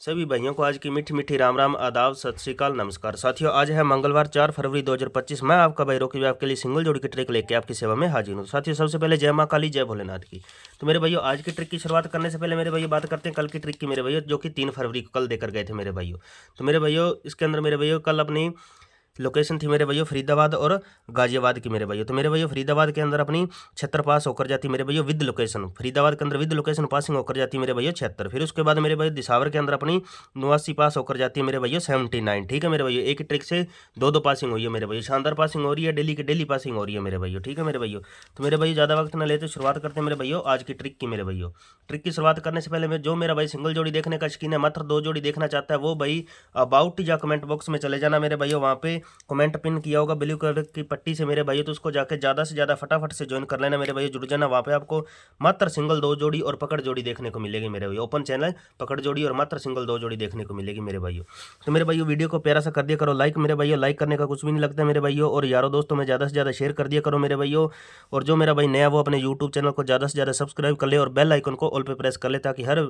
सभी भाइयों को आज की मीठी मीठी राम राम, आदाब, सत श्री अकाल, नमस्कार। साथियों, आज है मंगलवार 4 फरवरी 2025। मैं आपका भाई रोकी आपके लिए सिंगल जोड़ी की ट्रिक लेके आपकी सेवा में हाजिर हूँ। साथियों, सबसे पहले जय माँ काली, जय भोलेनाथ की। तो मेरे भाइयों, आज की ट्रिक की शुरुआत करने से पहले मेरे भाइयों बात करते हैं कल की ट्रिक की मेरे भाइयों, जो कि 3 फरवरी को कल देकर गए थे मेरे भाइयों। तो मेरे भाइयों, इसके अंदर मेरे भाइयों कल अपनी लोकेशन थी मेरे भैया फरीदाबाद और गाजियाबाद की मेरे भैया। तो मेरे भैया फरीदाबाद के अंदर अपनी 76 पास होकर जाती मेरे भैया विद लोकेशन, फरीदाबाद के अंदर विद लोकेशन पासिंग होकर जाती मेरे भैया 76। फिर उसके बाद मेरे भैया दिसावर के अंदर अपनी 89 पास होकर जाती है मेरे भैया 79। ठीक है मेरे भैया, एक ही ट्रिक से दो पासिंग हुई है मेरे भैया। शानदार पासिंग हो रही है, डेली की डेली पासिंग हो रही है मेरे भैया। ठीक है मेरे भैया, तो मेरे भैया ज़्यादा वक्त न लेते शुरुआत करते हैं मेरे भैया आज की ट्रिक की मेरे भैया। ट्रिक की शुरुआत करने से पहले जो मेरा भाई सिंगल जोड़ी देखने का शौकीन है, मात्र 2 जोड़ी देखना चाहता है, वो भाई अबाउट या कमेंट बॉक्स में चले जाना मेरे भैया। वहाँ पे कमेंट पिन किया होगा ब्लू कलर की पट्टी से मेरे भाइयों, तो उसको जाके ज़्यादा से ज़्यादा फटाफट से ज्वाइन कर लेना मेरे भाइयों, जुड़ जाना। वहाँ पे आपको मात्र सिंगल 2 जोड़ी और पकड़ जोड़ी देखने को मिलेगी मेरे भाइयों। ओपन चैनल पकड़ जोड़ी और मात्र सिंगल 2 जोड़ी देखने को मिलेगी मेरे भाइयों। तो मेरे भाइयों, वीडियो को प्यारा सा कर दिया करो लाइक मेरे भाइयों, लाइक करने का कुछ भी नहीं लगता मेरे भाइयों। और यारों दोस्तों में ज़्यादा से ज़्यादा शेयर कर दिया करो मेरे भाइयों। और जो मेरा भाई नया वो अपने यूट्यूब चैनल को ज़्यादा से ज़्यादा सब्सक्राइब कर ले और बेल आइकन को ऑल पे प्रेस कर ले, ताकि हर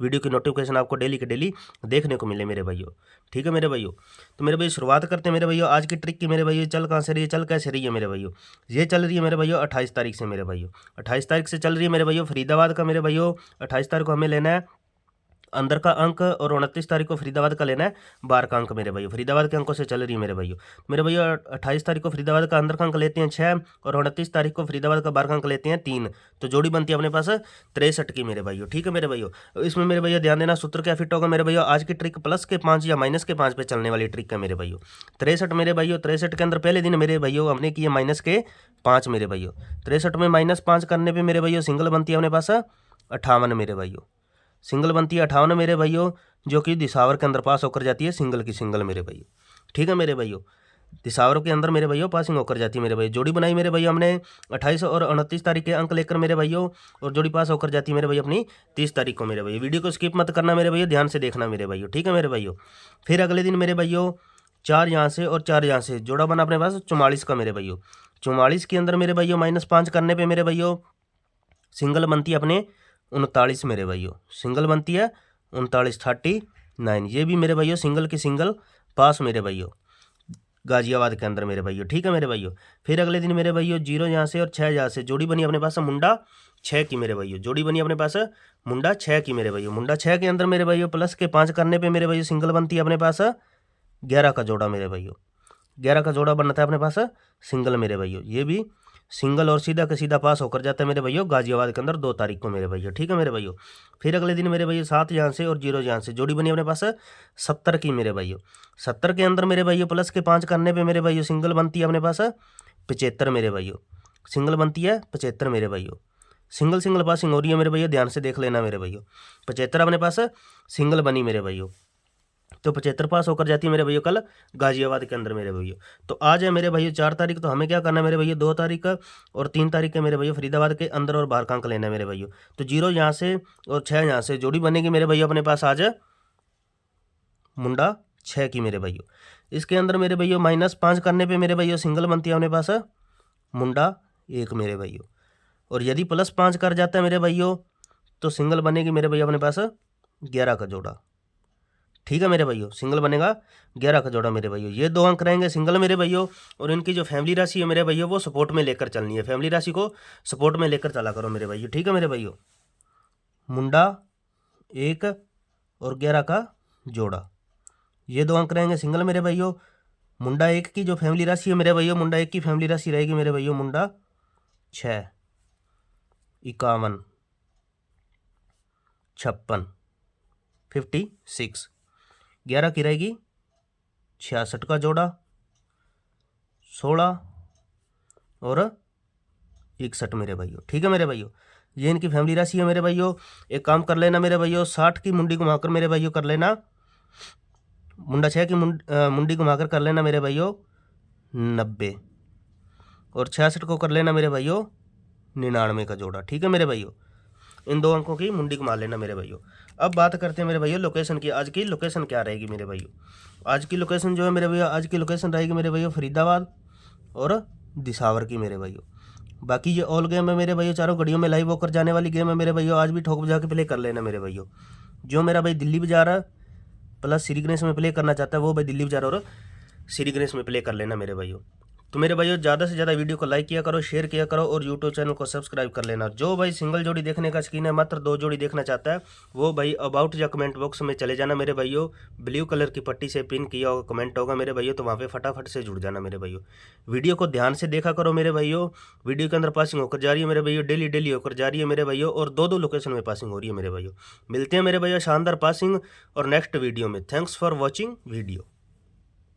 वीडियो की नोटिफिकेशन आपको डेली के डेली देखने को मिले मेरे भाइयों। ठीक है मेरे भाइयों, तो मेरे भाई शुरुआत करते हैं मेरे भाइयों आज की ट्रिक की मेरे भाइयों। चल कहाँ से रही है, चल कैसे रही है मेरे भाइयों? ये चल रही है मेरे भाइयों 28 तारीख से मेरे भाइयों। 28 तारीख से चल रही है मेरे भाइयों फरीदाबाद का मेरे भाइयों। 28 तारीख को हमें लेना है अंदर का अंक और 29 तारीख को फरीदाबाद का लेना है बाहर का अंक मेरे भाइयों। फरीदाबाद के अंकों से चल रही है मेरे भाइयों। मेरे भाइयों 28 तारीख को फरीदाबाद का अंदर का अंक लेते हैं 6 और 29 तारीख को फरीदाबाद का बाहर का अंक लेते हैं 3। तो जोड़ी बनती है अपने पास 63 की मेरे भाइयों। ठीक है मेरे भाइयों, इसमें मेरे भैया ध्यान देना सूत्र क्या फिट होगा मेरे भैया। आज की ट्रिक प्लस के 5 या माइनस के 5 पे चलने वाली ट्रिक है मेरे भाइयों। 63 मेरे भाइयों, 63 के अंदर पहले दिन मेरे भाइयों हमने किए माइनस के 5 मेरे भाइयों। 63 में -5 करने पर मेरे भाइयों सिंगल बनती है अपने पास 58 मेरे भाइयों। सिंगल बनती है 58 मेरे भाइयों, जो कि दिसावर के अंदर पास होकर जाती है सिंगल की सिंगल मेरे भाइयों। ठीक है मेरे भाइयों, दिसावर के अंदर मेरे भाइयों पासिंग होकर जाती है मेरे भाई। जोड़ी बनाई मेरे भाइयों हमने 28 और 29 तारीख के अंक लेकर मेरे भाइयों, और जोड़ी पास होकर जाती है मेरे भाई अपनी 30 तारीख को मेरे भाइयों। वीडियो को स्किप मत करना मेरे भाइयों, ध्यान से देखना मेरे भाइयों। ठीक है मेरे भाइयों, फिर अगले दिन मेरे भाइयों 4 यहाँ से और 4 यहाँ से जोड़ा बना अपने पास 44 का मेरे भाइयों। 44 के अंदर मेरे भाइयों -5 करने पर मेरे भाइयों सिंगल बनती है अपने 39 मेरे भाइयों। सिंगल बनती है 39 39। ये भी मेरे भाइयों सिंगल की सिंगल पास मेरे भाइयों गाजियाबाद के अंदर मेरे भाइयों। ठीक है मेरे भाइयों, फिर अगले दिन मेरे भाइयों 0 यहाँ से और 6 यहाँ से जोड़ी बनी अपने पास मुंडा 6 की मेरे भाइयों। जोड़ी बनी अपने पास मुंडा 6 की मेरे भाइयों। मुंडा 6 के अंदर मेरे भाइयों प्लस के 5 करने पे मेरे भाइयों सिंगल बनती है अपने पास 11 का जोड़ा मेरे भाइयों। 11 का जोड़ा बनता है अपने पास सिंगल मेरे भाइयों। ये भी सिंगल और सीधा का सीधा पास होकर जाता है मेरे भाइयों गाजियाबाद के अंदर 2 तारीख को मेरे भाइयों। ठीक है मेरे भाइयों, फिर अगले दिन मेरे भाइयों 7 यहाँ से और 0 यहाँ से जोड़ी बनी अपने पास 70 की मेरे भाइयों। 70 के अंदर मेरे भाइयों प्लस के 5 करने पे मेरे भाइयों सिंगल बनती है अपने पास 75 मेरे भाइयों। सिंगल बनती है 75 मेरे भाइयों। सिंगल सिंगल पासिंग हो रही है मेरे भैया, ध्यान से देख लेना मेरे भाइयों। 75 अपने पास सिंगल बनी मेरे भाइयों, तो 75 पास होकर जाती है मेरे भैया कल गाजियाबाद के अंदर मेरे भैया। तो आज है मेरे भैया 4 तारीख, तो हमें क्या करना है मेरे भैया 2 तारीख और 3 तारीख के मेरे भैया फरीदाबाद के अंदर और बाहर का अंक लेना है मेरे भैया। तो 0 यहाँ से और 6 यहाँ से जोड़ी बनेगी मेरे भैया अपने पास आज मुंडा 6 की मेरे भैया। इसके अंदर मेरे भैया -5 करने पर मेरे भैया सिंगल बनती है अपने पास मुंडा 1 मेरे भैया। और यदि +5 कर जाता है मेरे भैया तो सिंगल बनेगी मेरे भैया अपने पास 11 का जोड़ा। ठीक है मेरे भाइयों, सिंगल बनेगा 11 का जोड़ा मेरे भाइयों। ये 2 अंक रहेंगे सिंगल मेरे भाइयों। और इनकी जो फैमिली राशि है मेरे भाइयों वो सपोर्ट में लेकर चलनी है, फैमिली राशि को सपोर्ट में लेकर चला करो मेरे भाइयों। ठीक है मेरे भाइयों, मुंडा 1 और 11 का जोड़ा, ये 2 अंक रहेंगे सिंगल मेरे भाइयों। मुंडा 1 की जो फैमिली राशि है मेरे भाइयों, मुंडा 1 की फैमिली राशि रहेगी मेरे भाइयों मुंडा 6 51 56 56। 11 की रहेगी 66 का जोड़ा 16 और 61 मेरे भाइयों। ठीक है मेरे भाइयों, ये इनकी फैमिली राशि है मेरे भाइयों। एक काम कर लेना मेरे भाइयों, 60 की मुंडी घुमाकर मेरे भाइयों कर लेना, मुंडा 6 की मुंडी घुमाकर कर लेना मेरे भाइयों 90 और 66 को कर लेना मेरे भाइयों 99 का जोड़ा। ठीक है मेरे भाइयों, इन 2 अंकों की मुंडी घुमा लेना मेरे भाइयों। अब बात करते हैं मेरे भाइयों लोकेशन की। आज की लोकेशन क्या रहेगी मेरे भाइयों? आज की लोकेशन जो है मेरे भैया, आज की लोकेशन रहेगी मेरे भैया फरीदाबाद और दिसावर की मेरे भाइयों। बाकी ये ऑल गेम है मेरे भाइयों, चारों घड़ियों में लाइव होकर जाने वाली गेम है मेरे भाइयों। आज भी ठोक बजा के प्ले कर लेना मेरे भाइयों। जो मेरा भाई दिल्ली बाजार प्लस श्री गणेश में प्ले करना चाहता है वो भाई दिल्ली बाजार और श्री गणेश में प्ले कर लेना मेरे भाइयों। तो मेरे भाइयों ज़्यादा से ज़्यादा वीडियो को लाइक किया करो, शेयर किया करो और यूट्यूब चैनल को सब्सक्राइब कर लेना। जो भाई सिंगल जोड़ी देखने का शौकीन है, मात्र 2 जोड़ी देखना चाहता है, वो भाई अबाउट या कमेंट बॉक्स में चले जाना मेरे भाइयों। ब्लू कलर की पट्टी से पिन किया होगा कमेंट होगा मेरे भाइयों, तो वहाँ पे फटाफट से जुड़ जाना मेरे भाइयों। वीडियो को ध्यान से देखा करो मेरे भाइयों। वीडियो के अंदर पासिंग होकर जा रही है मेरे भाइयों, डेली होकर जा रही है मेरे भाइयों, और 2 लोकेशन में पासिंग हो रही है मेरे भाइयों। मिलते हैं मेरे भाइयों शानदार पासिंग और नेक्स्ट वीडियो में। Thanks for watching video.